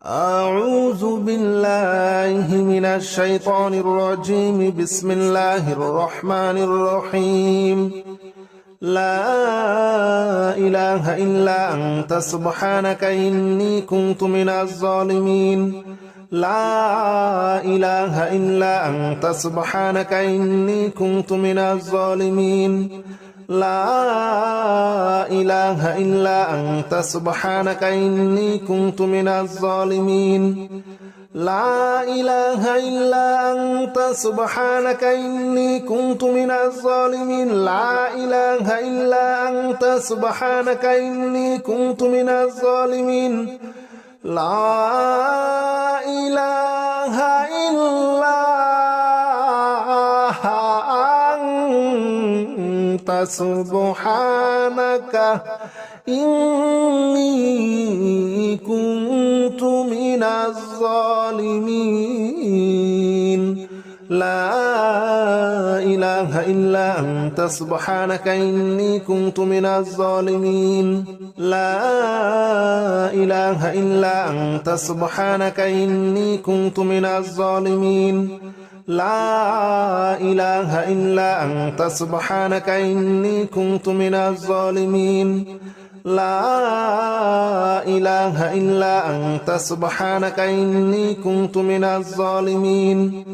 أعوذ بالله من الشيطان الرجيم. بسم الله الرحمن الرحيم. لا إله إلا أنت سبحانك إني كنت من الظالمين. لا إله إلا أنت سبحانك إني كنت من الظالمين. لا إله إلا أنت سبحانك إني كنت من الظالمين. لا إله إلا أنت سبحانك إني كنت من الظالمين. لا إله إلا أنت سبحانك إني كنت من الظالمين. لا إله إلا أنت سبحانك إني كنت من الظالمين. لا إله إلا أنت سبحانك إني كنت من الظالمين. لا إله إلا أنت سبحانك إني كنت من الظالمين. لا إله إلا أنت سبحانك إني كنت من الظالمين. لا إله إلا أنت سبحانك إني كنت من الظالمين.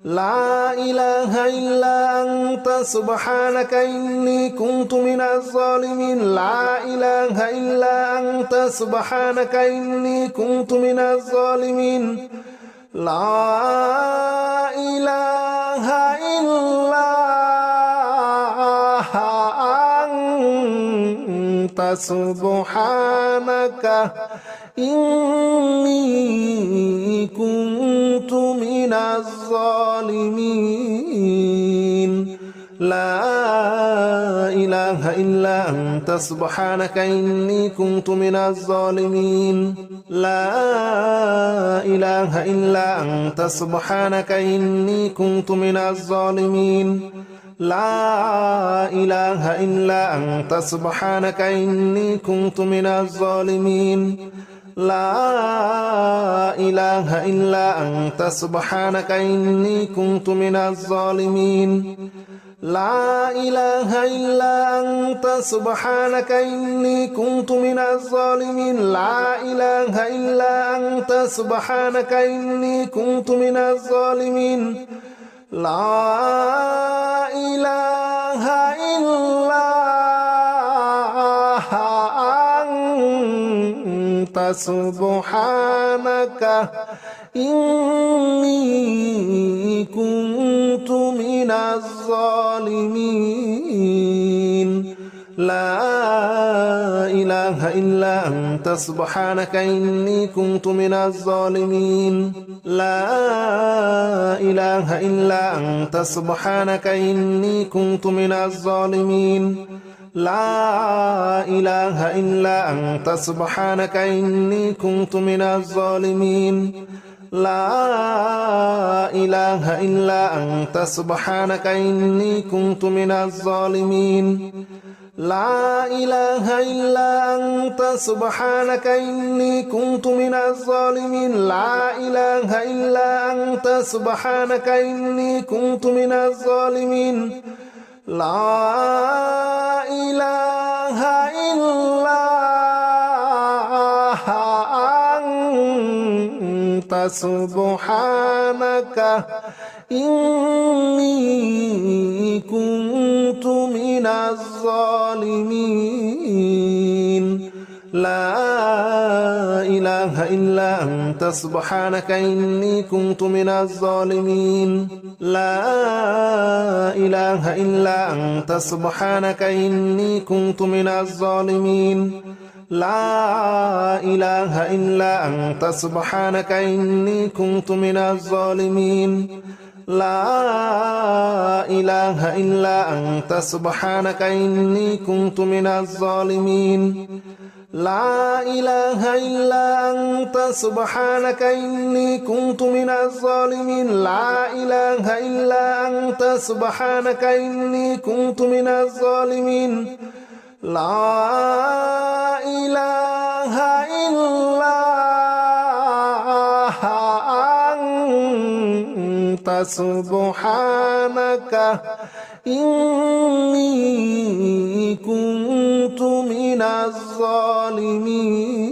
لا إله إلا أنت سبحانك إني كنت من الظالمين. لا إله إلا أنت سبحانك إني كنت من الظالمين. لا إله إلا أنت سبحانك إني كنت من الظالمين. لا إله إلا أنت سبحانك إني كنت من الظالمين. لا إله إلا أنت سبحانك إني كنت من الظالمين. لا إله إلا أنت سبحانك إني كنت من الظالمين. لا إله إلا أنت سبحانك إني كنت من الظالمين. لا إله إلا أنت سبحانك إني كنت من الظالمين. لا إله إلا أنت سبحانك إني كنت من الظالمين. لا إله إلا أنت سبحانك إني كنت من الظالمين. لا إله إلا أنت سبحانك إني كنت من الظالمين. لا إله إلا أنت سبحانك إني كنت من الظالمين. لا إله إلا أنت سبحانك إني كنت من الظالمين. لا إله إلا أنت سبحانك إني كنت من الظالمين. لا إله إلا أنت سبحانك إني كنت من الظالمين. لا إله إلا أنت سبحانك إني كنت من الظالمين. لا إله إلا أنت سبحانك إني كنت من الظالمين. لا إله إلا أنت سبحانك إني كنت من الظالمين. لا إله إلا أنت سبحانك إني كنت من الظالمين. لا إله إلا أنت سبحانك إني كنت من الظالمين. لا إله إلا أنت سبحانك إني كنت من الظالمين. لا إله إلا أنت سبحانك إني كنت من الظالمين. لا إله إلا أنت سبحانك إني كنت من الظالمين. لا إله إلا سبحانك إني كنت من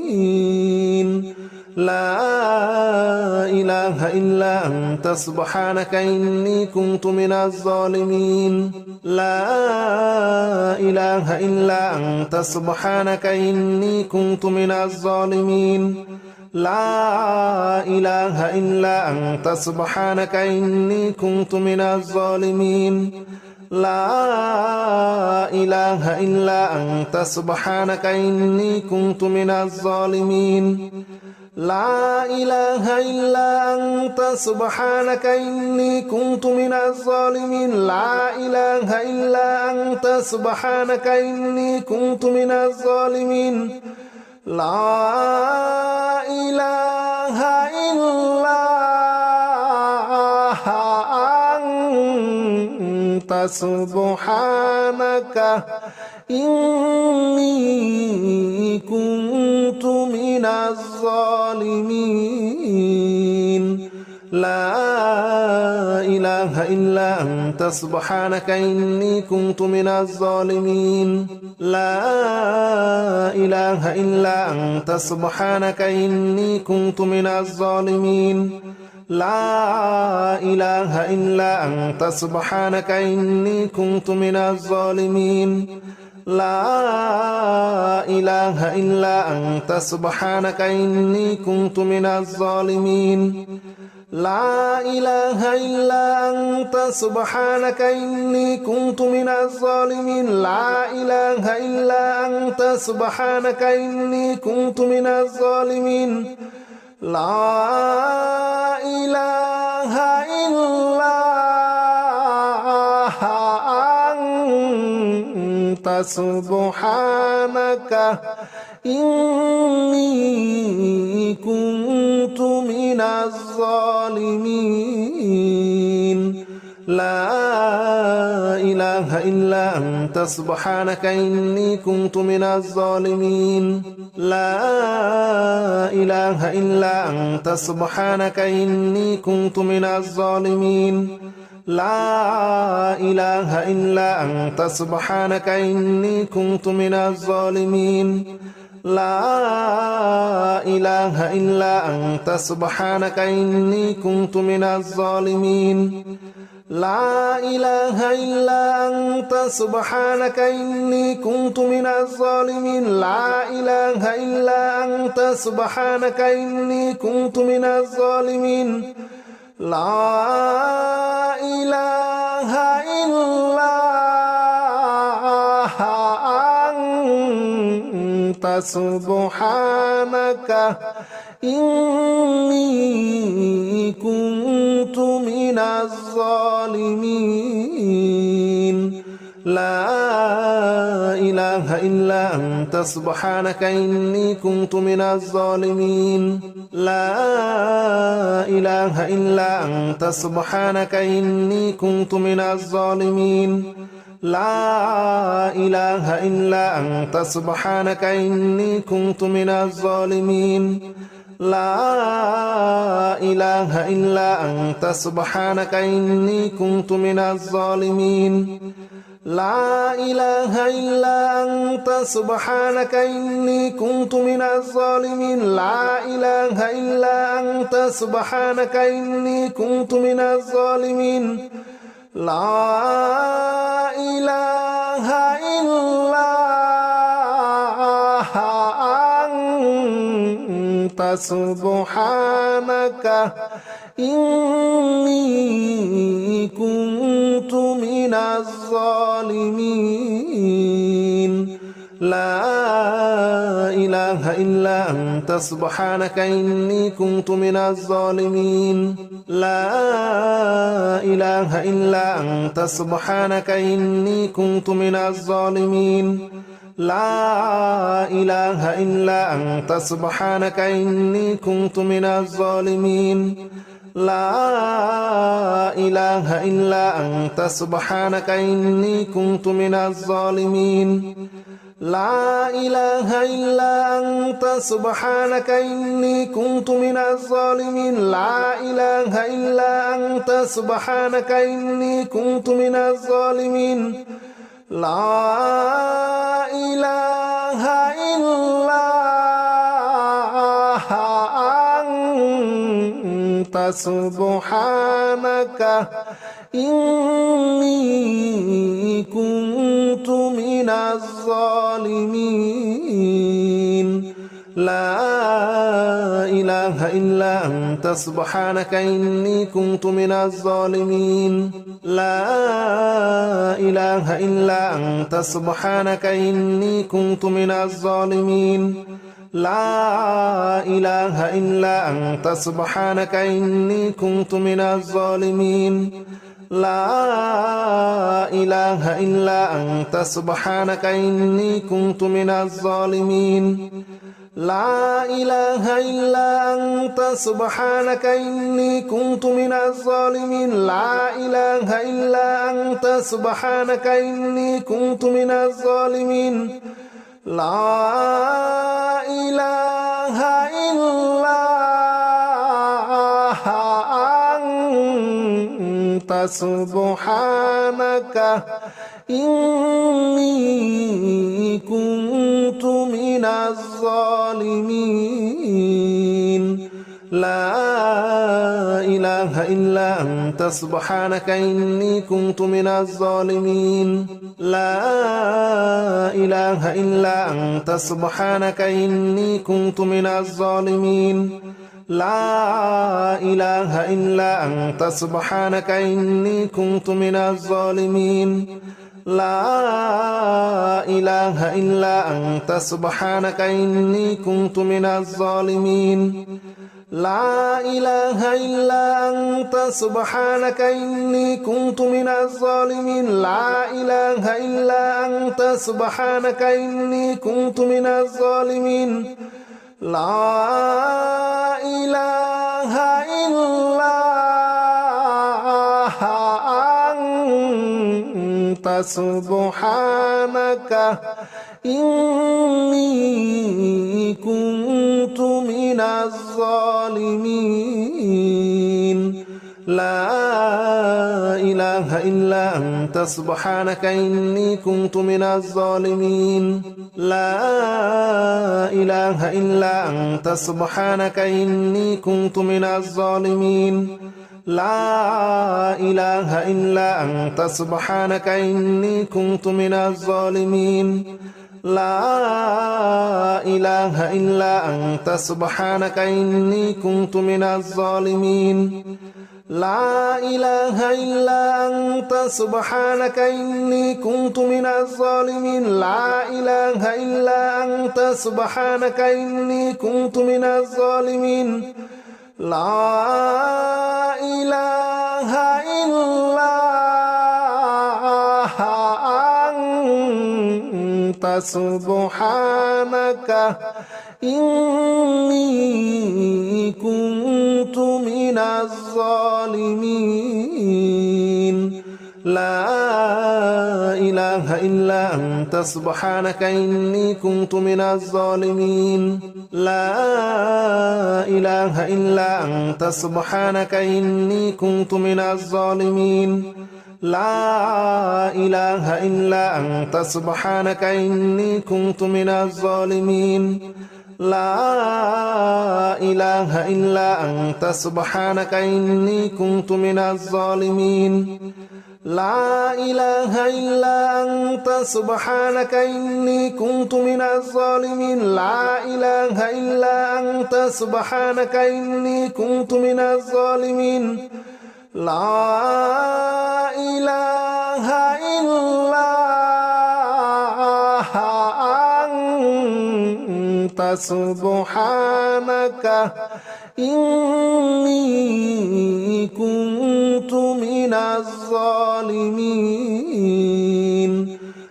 الظالمين لا إله إلا أنت سبحانك إني كنت من الظالمين لا إله إلا أنت سبحانك إني كنت من الظالمين لا إله إلا أنت سبحانك إني كنت من الظالمين لا إله إلا أنت سبحانك إني كنت من الظالمين لا إله إلا أنت سبحانك إني كنت من الظالمين لا إله إلا أنت سبحانك إني كنت من الظالمين لا إله إلا أنت سبحانك إني كنت من الظالمين لا إله إلا أنت سبحانك إني كنت من الظالمين لا إله إلا أنت سبحانك إني كنت من الظالمين لا إله إلا أنت سبحانك إني كنت من الظالمين لا إله إلا أنت سبحانك إني كنت من الظالمين لا إله إلا أنت سبحانك إني كنت من الظالمين لا إله إلا أنت سبحانك إني كنت من الظالمين لا إله إلا أنت سبحانك إني كنت من الظالمين لا إله إلا أنت سبحانك إني كنت من الظالمين لا إله إلا أنت سبحانك إني كنت من الظالمين لا إله إلا أنت سبحانك إني كنت من الظالمين لا إله إلا أنت سبحانك إني كنت من الظالمين لا إله إلا أنت سبحانك إني كنت من الظالمين لا إله إلا أنت سبحانك إني كنت من الظالمين لا إله إلا أنت سبحانك إني كنت من الظالمين لا إله إلا أنت سبحانك إني كنت من الظالمين لا إله إلا أنت سبحانك إني كنت من الظالمين لا إله إلا أنت سبحانك إني كنت من الظالمين لا إله إلا أنت سبحانك إني كنت من الظالمين لا إله إلا أنت سبحانك إني كنت من الظالمين لا إله إلا أنت سبحانك إني كنت من الظالمين لا إله إلا أنت سبحانك إني كنت من الظالمين لا إله إلا أنت سبحانك إني كنت من الظالمين لا إله إلا أنت سبحانك إني كنت من الظالمين لا إله إلا أنت سبحانك إني كنت من الظالمين لا إله إلا أنت سبحانك إني كنت من الظالمين لا إله إلا أنت سبحانك إني كنت من الظالمين لا إله إلا أنت سبحانك إني كنت من الظالمين لا إله إلا أنت سبحانك إني كنت من الظالمين لا إله إلا أنت سبحانك إني كنت من الظالمين لا إله إلا أنت سبحانك إني كنت من الظالمين لا إله إلا أنت سبحانك إني كنت من الظالمين لا إله إلا أنت سبحانك إني كنت من الظالمين لا إله إلا أنت سبحانك إني كنت من الظالمين لا إله إلا أنت سبحانك إني كنت من الظالمين لا إله إلا أنت سبحانك إني كنت من الظالمين لا إله إلا أنت سبحانك إني كنت من الظالمين لا إله إلا أنت سبحانك إني كنت من الظالمين لا إله إلا أنت سبحانك إني كنت من الظالمين لا إله إلا أنت سبحانك إني كنت من الظالمين لا إله إلا أنت سبحانك إني كنت من الظالمين لا إله إلا أنت سبحانك إني كنت من الظالمين لا إله إلا أنت سبحانك إني كنت من الظالمين لا إله إلا أنت سبحانك إني كنت من الظالمين لا إله إلا أنت سبحانك إني كنت من الظالمين لا إله إلا أنت سبحانك إني كنت من الظالمين لا إله إلا أنت سبحانك إني كنت من الظالمين لا إله إلا أنت سبحانك إني كنت من الظالمين لا إله إلا أنت سبحانك إني كنت من الظالمين لا إله إلا أنت سبحانك إني كنت من الظالمين لا إله إلا أنت سبحانك إني كنت من الظالمين لا إله إلا أنت سبحانك إني كنت من الظالمين لا إله إلا أنت سبحانك إني كنت من الظالمين لا إله إلا أنت سبحانك إني كنت من الظالمين لا إله إلا أنت سبحانك إني كنت من الظالمين لا إله إلا أنت سبحانك إني كنت من الظالمين لا إله إلا أنت سبحانك إني كنت من الظالمين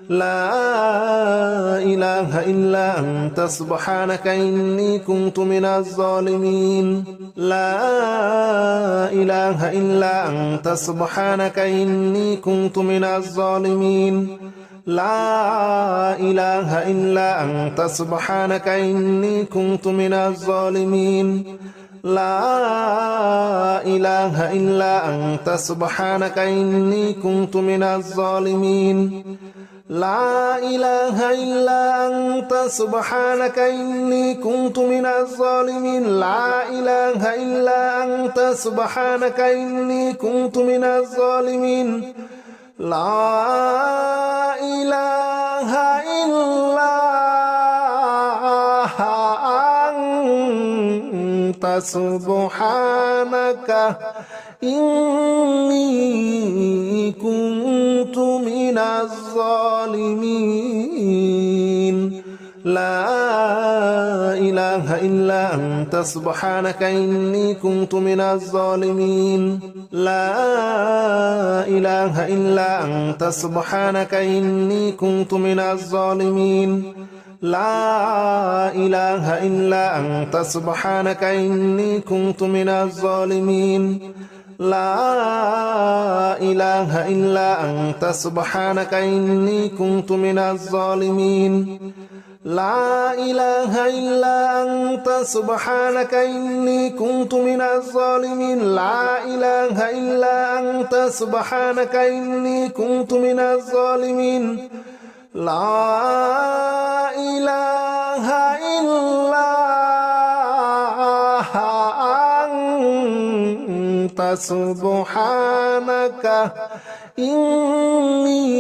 لا إله إلا أنت سبحانك إني كنت من الظالمين لا إله إلا أنت سبحانك إني كنت من الظالمين لا إله إلا أنت سبحانك إني كنت من الظالمين لا إله إلا أنت سبحانك إني كنت من الظالمين لا إله إلا أنت سبحانك إني كنت من الظالمين لا إله إلا أنت سبحانك إني كنت من الظالمين لا إله إلا أنت سبحانك إني كنت من الظالمين لا إله إلا أنت سبحانك إني كنت من الظالمين لا إله إلا أنت سبحانك إني كنت من الظالمين لا إله إلا أنت سبحانك إني كنت من الظالمين لا إله إلا أنت سبحانك إني كنت من الظالمين لا إله إلا أنت سبحانك إني كنت من الظالمين لا إله إلا أنت سبحانك إني كنت من الظالمين لا إله إلا أنت سبحانك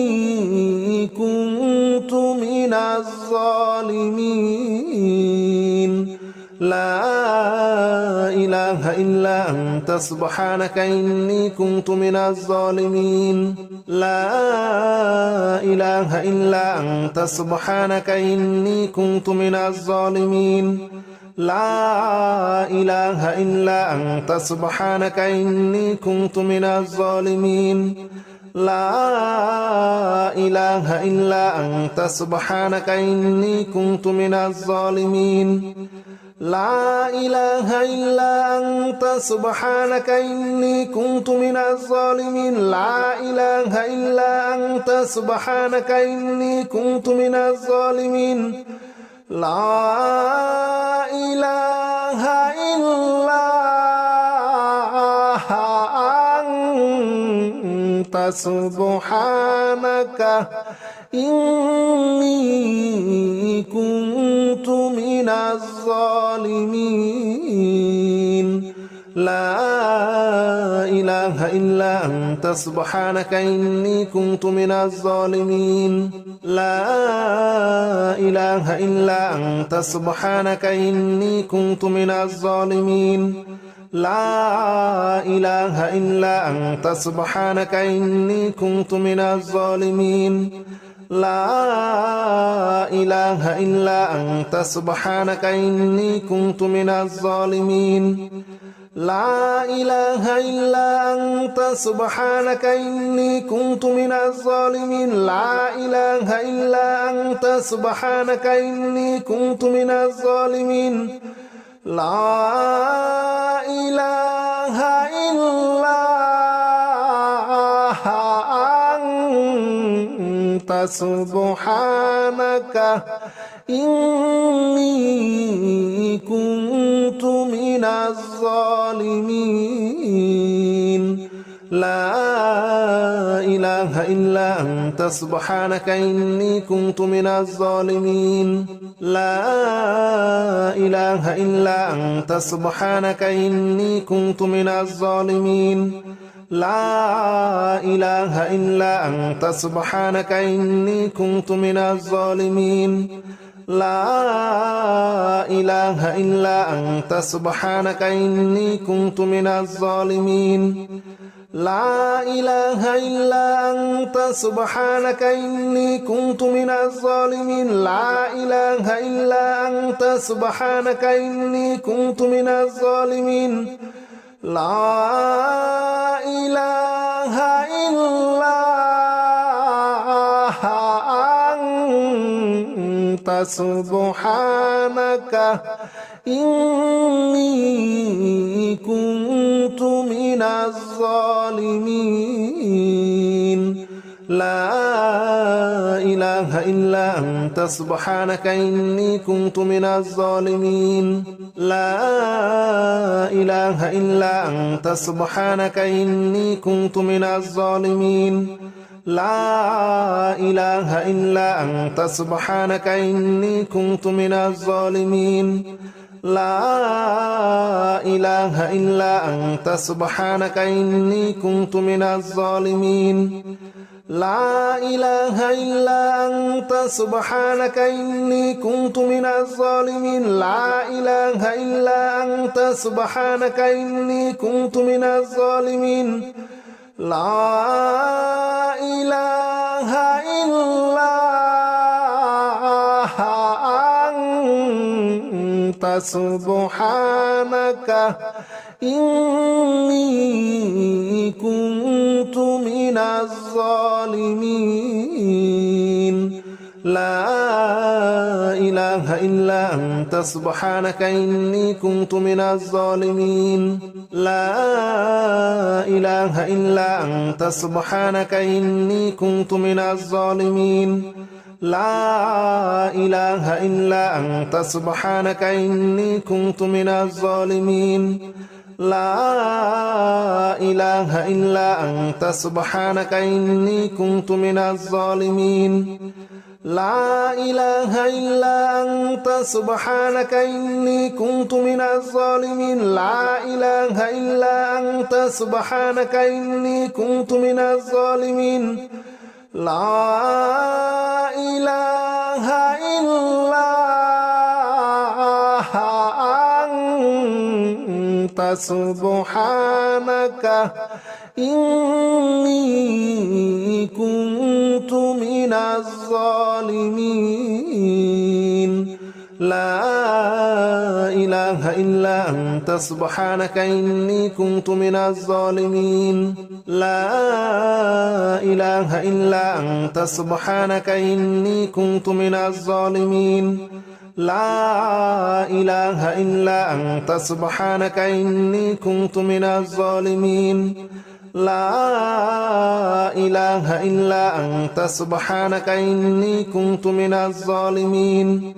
إني كنت من الظالمين لا إله إلا أنت سبحانك إني كنت من الظالمين لا إله إلا أنت سبحانك إني كنت من الظالمين لا إله إلا أنت سبحانك إني كنت من الظالمين لا إله إلا أنت سبحانك إني كنت من الظالمين لا إله إلا أنت سبحانك إني كنت من الظالمين لا إله إلا أنت سبحانك إني كنت من الظالمين لا إله إلا أنت سبحانك إني كنت من الظالمين لا إله إلا أنت سبحانك إني كنت من الظالمين لا إله إلا أنت سبحانك إني كنت من الظالمين لا إله إلا أنت سبحانك إني كنت من الظالمين لا إله إلا أنت سبحانك إني كنت من الظالمين لا إله إلا أنت سبحانك إني كنت من الظالمين لا إله إلا أنت سبحانك إني كنت من الظالمين لا إله إلا أنت سبحانك إني كنت من الظالمين لا إله إلا أنت سبحانك إني كنت من الظالمين لا إله إلا أنت سبحانك إني كنت من الظالمين لا إله إلا أنت سبحانك إني كنت من الظالمين لا إله إلا أنت سبحانك إني كنت من الظالمين لا إله إلا أنت سبحانك إني كنت من الظالمين لا إله إلا أنت سبحانك إني كنت من الظالمين لا إله إلا أنت سبحانك إني كنت من الظالمين لا إله إلا أنت سبحانك إني كنت من الظالمين لا إله إلا أنت سبحانك إني كنت من الظالمين لا إله إلا أنت سبحانك إني كنت من الظالمين لا إله إلا أنت سبحانك إني كنت من الظالمين لا إله إلا أنت سبحانك إني كنت من الظالمين لا إله إلا أنت سبحانك إني كنت من الظالمين لا إله إلا أنت سبحانك إني كنت من الظالمين لا إله إلا أنت سبحانك إني كنت من الظالمين لا إله إلا أنت سبحانك إني كنت من الظالمين لا إله إلا أنت سبحانك إني كنت من الظالمين لا إله إلا أنت سبحانك إني كنت من الظالمين لا إله إلا أنت سبحانك إني كنت من الظالمين لا إله إلا أنت سبحانك إني كنت من الظالمين لا إله إلا أنت سبحانك إني كنت من الظالمين لا إله إلا أنت سبحانك إني كنت من الظالمين لا إله إلا أنت سبحانك إني كنت من الظالمين لا إله إلا أنت سبحانك إني كنت من الظالمين لا إله إلا أنت سبحانك إني كنت من الظالمين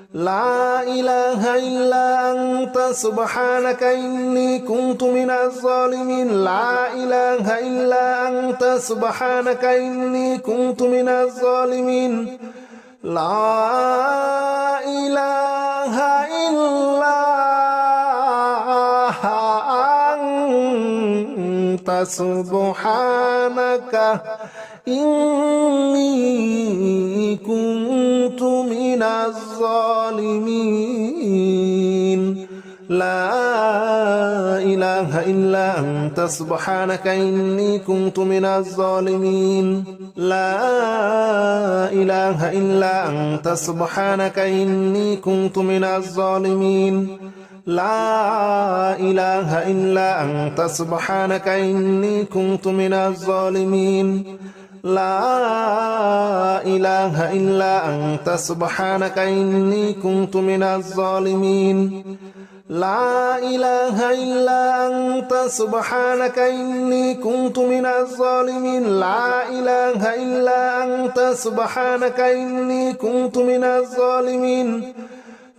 لا إله إلا أنت سبحانك إني كنت من الظالمين لا إله إلا أنت سبحانك إني كنت من الظالمين لا إله إلا أنت سبحانك إني كنت من الظالمين لا إله إلا أنت سبحانك إني كنت من الظالمين لا إله إلا أنت سبحانك إني كنت من الظالمين لا إله إلا أنت سبحانك إني كنت من الظالمين لا إله إلا أنت سبحانك إني كنت من الظالمين لا إله إلا أنت سبحانك إني كنت من الظالمين لا إله إلا أنت سبحانك إني كنت من الظالمين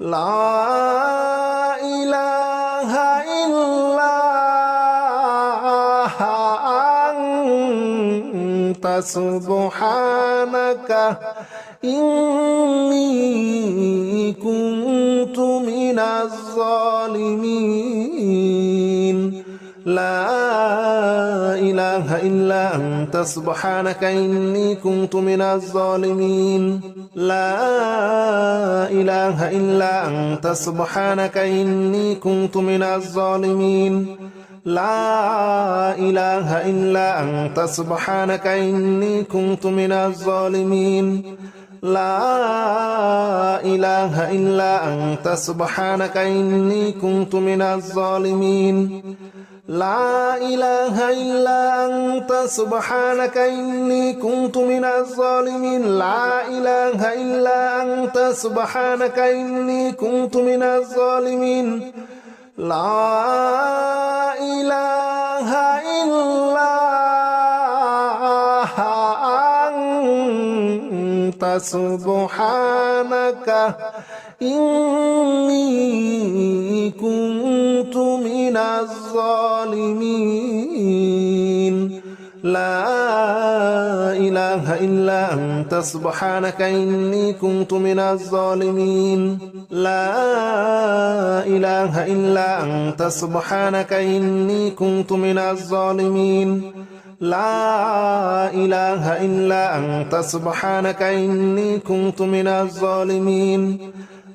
لا إله إلا أنت سبحانك إني كنت من الظالمين لا إله إلا أنت سبحانك إني كنت من الظالمين لا إله إلا أنت سبحانك إني كنت من الظالمين لا إله إلا أنت سبحانك إني كنت من الظالمين لا إله إلا أنت سبحانك إني كنت من الظالمين لا إله إلا أنت سبحانك إني كنت من الظالمين لا إله إلا أنت سبحانك إني كنت من الظالمين لا إله إلا أنت أنت سبحانك إني كنت من الظالمين لا إله إلا أنت سبحانك إني كنت من الظالمين لا إله إلا أنت سبحانك إني كنت من الظالمين لا إله إلا أنت سبحانك إني كنت من الظالمين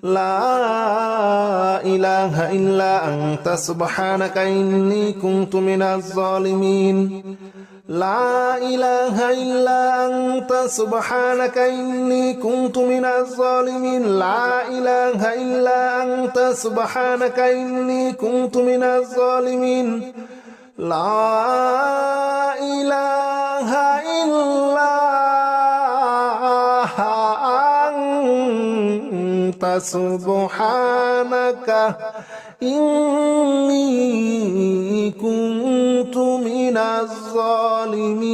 لا إله إلا أنت سبحانك إني كنت من الظالمين لا إله إلا أنت سبحانك إني كنت من الظالمين لا إله إلا أنت سبحانك إني كنت من الظالمين لا إله إلا أنت سبحانك إني كنت من الظالمين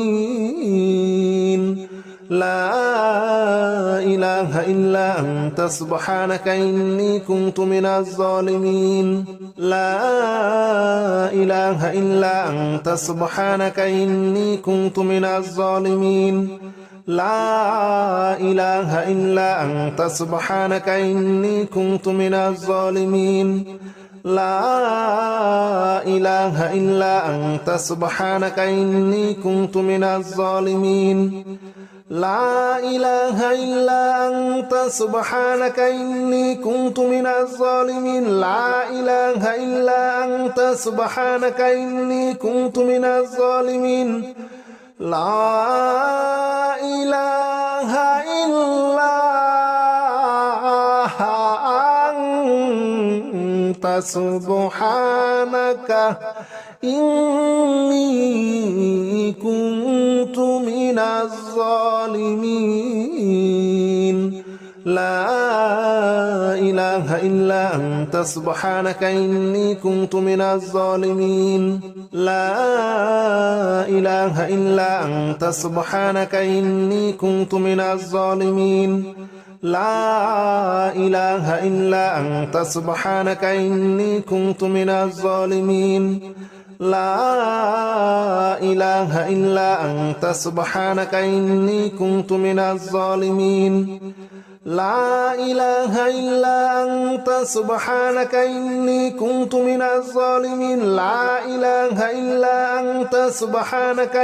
لا إله إلا أنت سبحانك إني كنت من الظالمين لا إله إلا أنت سبحانك إني كنت من الظالمين لا إله إلا أنت سبحانك إني كنت من الظالمين لا إله إلا أنت سبحانك إني كنت من الظالمين لا إله إلا أنت سبحانك إني كنت من الظالمين لا إله إلا أنت سبحانك إني كنت من الظالمين لا إله إلا أنت سبحانك إني كنت من الظالمين لا إله إلا أنت سبحانك إني كنت من الظالمين لا إله إلا أنت سبحانك إني كنت من الظالمين لا إله إلا أنت سبحانك إني كنت من الظالمين لا إله إلا أنت سبحانك إني كنت من الظالمين لا إله إلا أنت سبحانك إني كنت من الظالمين لا إله إلا أنت سبحانك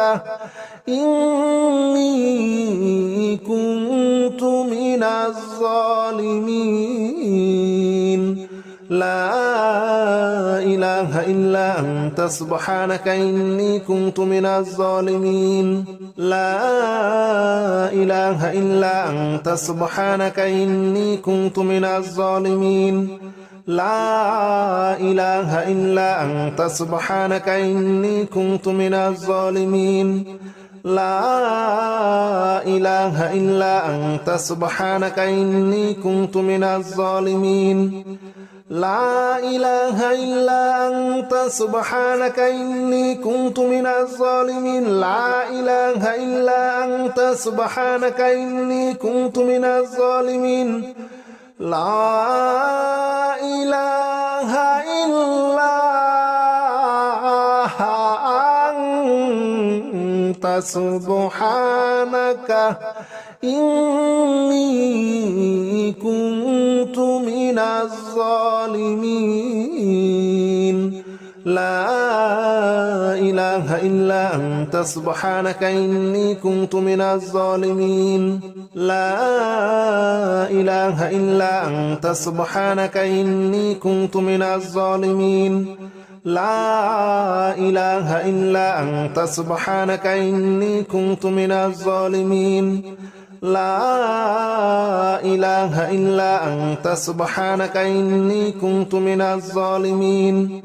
إني كنت من الظالمين لا إله إلا أنت سبحانك إني كنت من الظالمين لا إله إلا أنت سبحانك إني كنت من الظالمين لا إله إلا أنت سبحانك إني كنت من الظالمين لا إله إلا أنت سبحانك إني كنت من الظالمين لا إله إلا أنت سبحانك إني كنت من الظالمين لا إله إلا أنت سبحانك إني كنت من الظالمين لا إله إلا أنت سبحانك إني كنت من الظالمين لا إله إلا أنت سبحانك إني كنت من الظالمين لا إله إلا أنت سبحانك إني كنت من الظالمين لا إله إلا أنت سبحانك إني كنت من الظالمين لا إله إلا أنت سبحانك إني كنت من الظالمين لا إله إلا أنت سبحانك إني كنت من الظالمين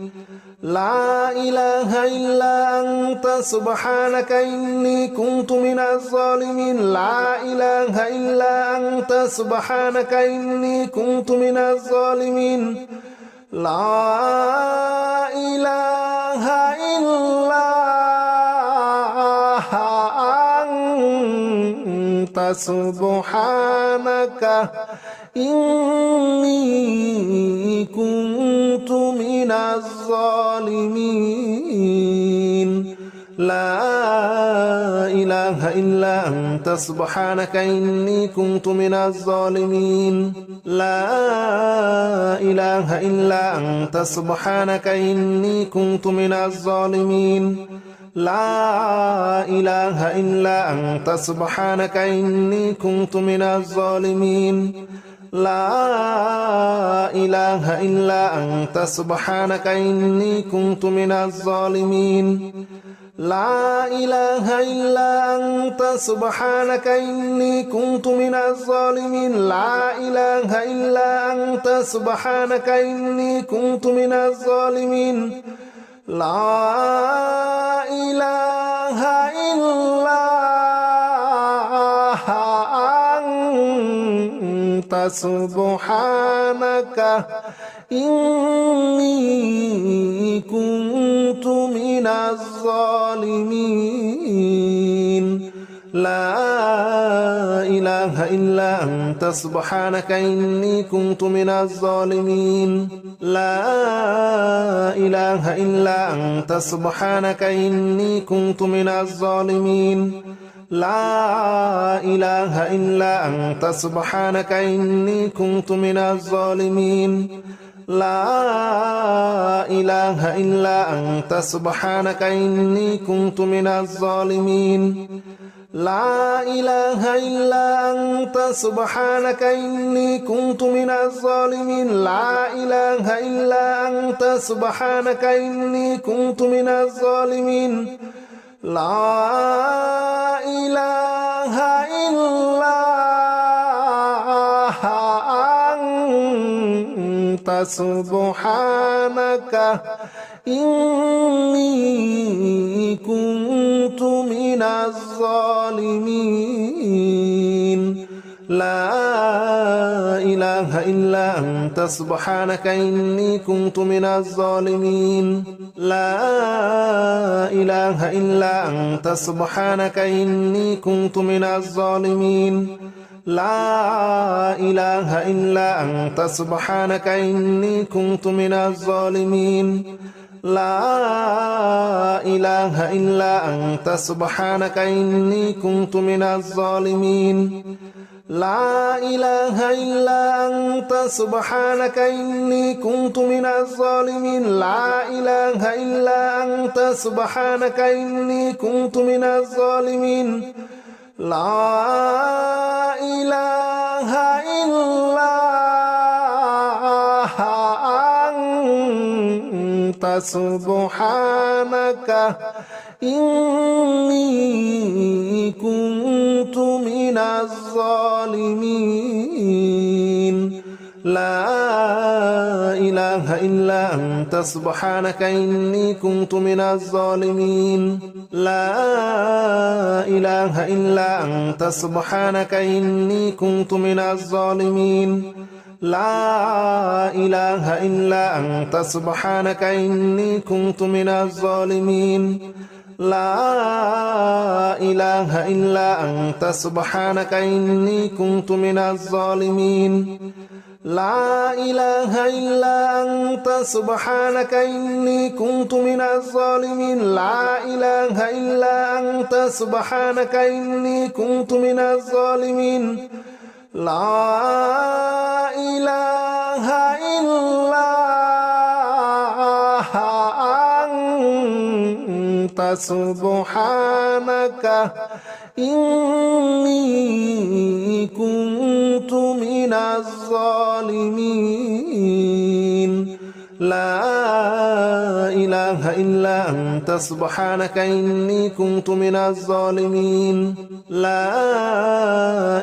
لا إله إلا أنت سبحانك إني كنت من الظالمين لا إله إلا أنت سبحانك إني كنت من الظالمين لا إله إلا أنت سبحانك إني كنت من الظالمين لا إله إلا أنت سبحانك إني كنت من الظالمين لا إله إلا أنت سبحانك إني كنت من الظالمين لا إله إلا أنت سبحانك إني كنت من الظالمين لا إله إلا أنت سبحانك إني كنت من الظالمين لا إله إلا أنت سبحانك إني كنت من الظالمين لا إله إلا أنت سبحانك إني كنت من الظالمين لا إله إلا أنت سبحانك إني كنت من الظالمين لا إله إلا أنت سبحانك إني كنت من الظالمين لا إله إلا أنت سبحانك إني كنت من الظالمين لا إله إلا أنت سبحانك إني كنت من الظالمين لا إله إلا أنت سبحانك إني كنت من الظالمين لا إله إلا أنت سبحانك إني كنت من الظالمين لا إله إلا أنت سبحانك إني كنت من الظالمين لا إله إلا أنت سبحانك إني كنت من الظالمين لا إله إلا أنت سبحانك إني كنت من الظالمين لا إله إلا أنت سبحانك إني كنت من الظالمين لا إله إلا أنت سبحانك إني كنت من الظالمين لا إله إلا أنت سبحانك إني كنت من الظالمين لا إله إلا أنت سبحانك إني كنت من الظالمين لا إله إلا أنت سبحانك إني كنت من الظالمين لا إله إلا أنت سبحانك إني كنت من الظالمين لا إله إلا أنت سبحانك إني كنت من الظالمين لا إله إلا أنت سبحانك إني كنت من الظالمين لا إله إلا أنت سبحانك إني كنت من الظالمين لا إله إلا أنت سبحانك إني كنت من الظالمين لا إله إلا أنت سبحانك إني كنت من الظالمين لا إله إلا أنت سبحانك إني كنت من الظالمين لا إله إلا أنت سبحانك إني كنت من الظالمين لا إله إلا أنت سبحانك إني كنت من الظالمين لا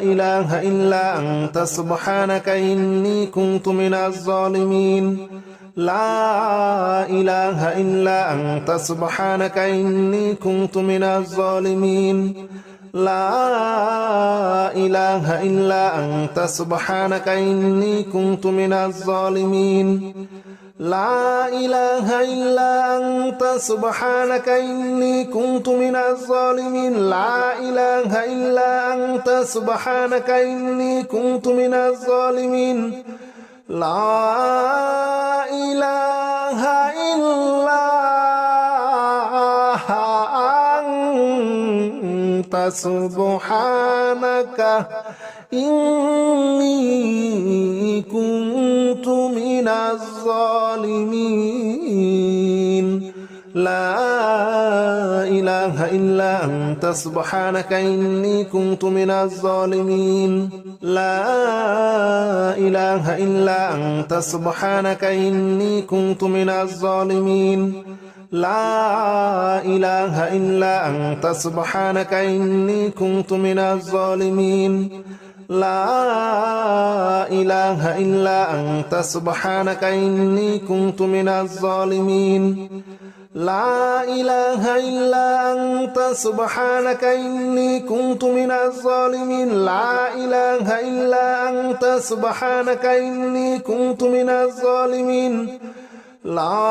إله إلا أنت سبحانك إني كنت من الظالمين لا إله إلا أنت سبحانك إني كنت من الظالمين لا إله إلا أنت سبحانك إني كنت من الظالمين لا إله إلا أنت سبحانك إني كنت من الظالمين لا إله إلا أنت سبحانك إني كنت من الظالمين لا إله إلا أنت سبحانك إني كنت من الظالمين لا إله إلا أنت سبحانك إني كنت من الظالمين لا إله إلا أنت سبحانك إني كنت من الظالمين لا إله إلا أنت سبحانك إني كنت من الظالمين لا إله إلا أنت سبحانك إني كنت من الظالمين لا إله إلا أنت سبحانك إني كنت من الظالمين لا إله إلا أنت سبحانك إني كنت من الظالمين لا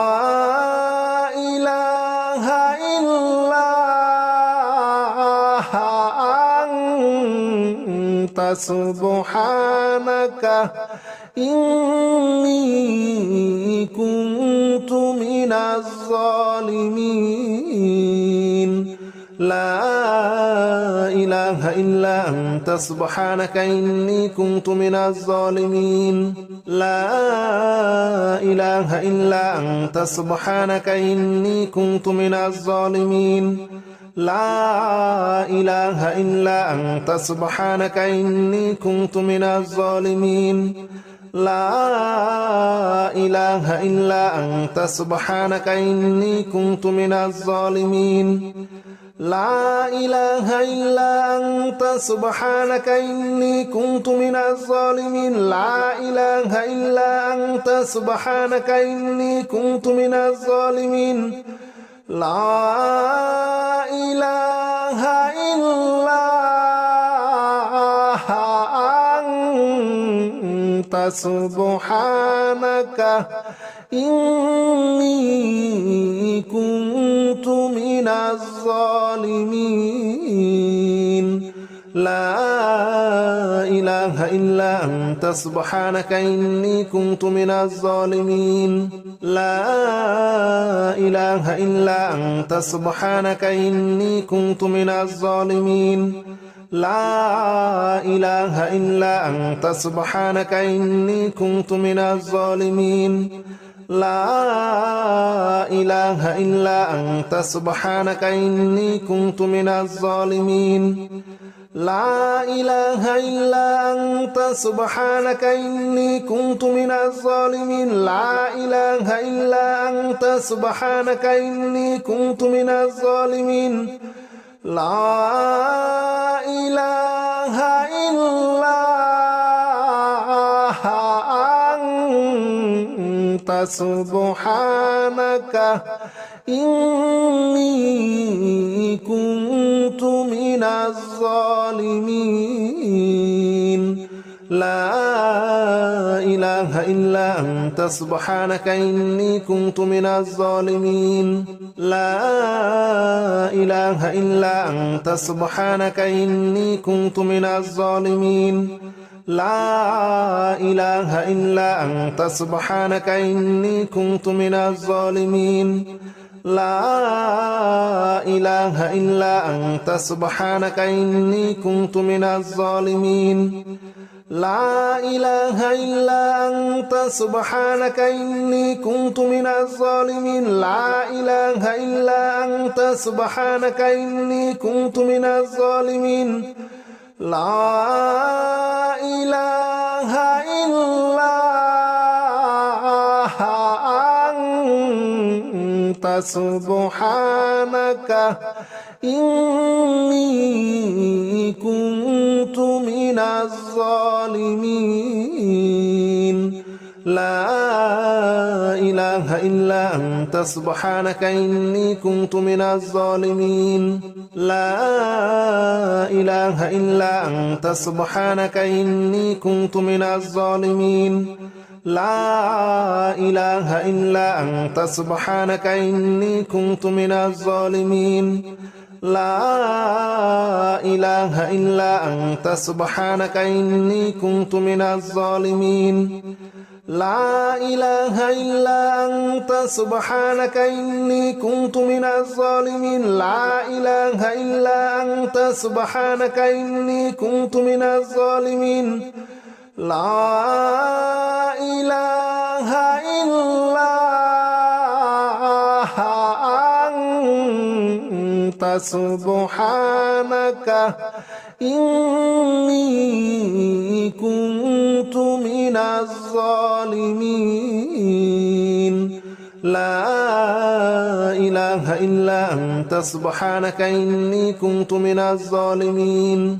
إله إلا أنت سبحانك إني كنت من الظالمين لا إله إلا أنت سبحانك إني كنت من الظالمين لا إله إلا أنت سبحانك إني كنت من الظالمين لا إله إلا أنت سبحانك إني كنت من الظالمين لا إله إلا أنت سبحانك إني كنت من الظالمين لا إله إلا أنت سبحانك إني كنت من الظالمين لا إله إلا أنت سبحانك إني كنت من الظالمين لا إله إلا أنت سبحانك إني كنت من الظالمين لا إله إلا أنت سبحانك إني كنت من الظالمين لا إله إلا أنت سبحانك إني كنت من الظالمين لا إله إلا أنت سبحانك إني كنت من الظالمين لا إله إلا أنت سبحانك إني كنت من الظالمين لا إله إلا أنت سبحانك إني كنت من الظالمين لا إله إلا أنت سبحانك إني كنت من الظالمين لا إله إلا أنت سبحانك إني كنت من الظالمين لا إله إلا أنت سبحانك إني كنت من الظالمين لا إله إلا أنت سبحانك إني كنت من الظالمين لا إله إلا أنت سبحانك إني كنت من الظالمين لا إله إلا أنت سبحانك إني كنت من الظالمين لا إله إلا أنت سبحانك إني كنت من الظالمين لا إله إلا أنت سبحانك إني كنت من الظالمين لا إله إلا أنت سبحانك إني كنت من الظالمين لا إله إلا أنت سبحانك إني كنت من الظالمين لا إله إلا أنت سبحانك إني كنت من الظالمين لا إله إلا أنت سبحانك إني كنت من الظالمين لا إله إلا أنت سبحانك إني كنت من الظالمين لا إله إلا أنت سبحانك إني كنت من الظالمين لا إله إلا أنت سبحانك إني كنت من الظالمين لا إله إلا أنت سبحانك إني كنت من الظالمين لا إله إلا أنت سبحانك إني كنت من الظالمين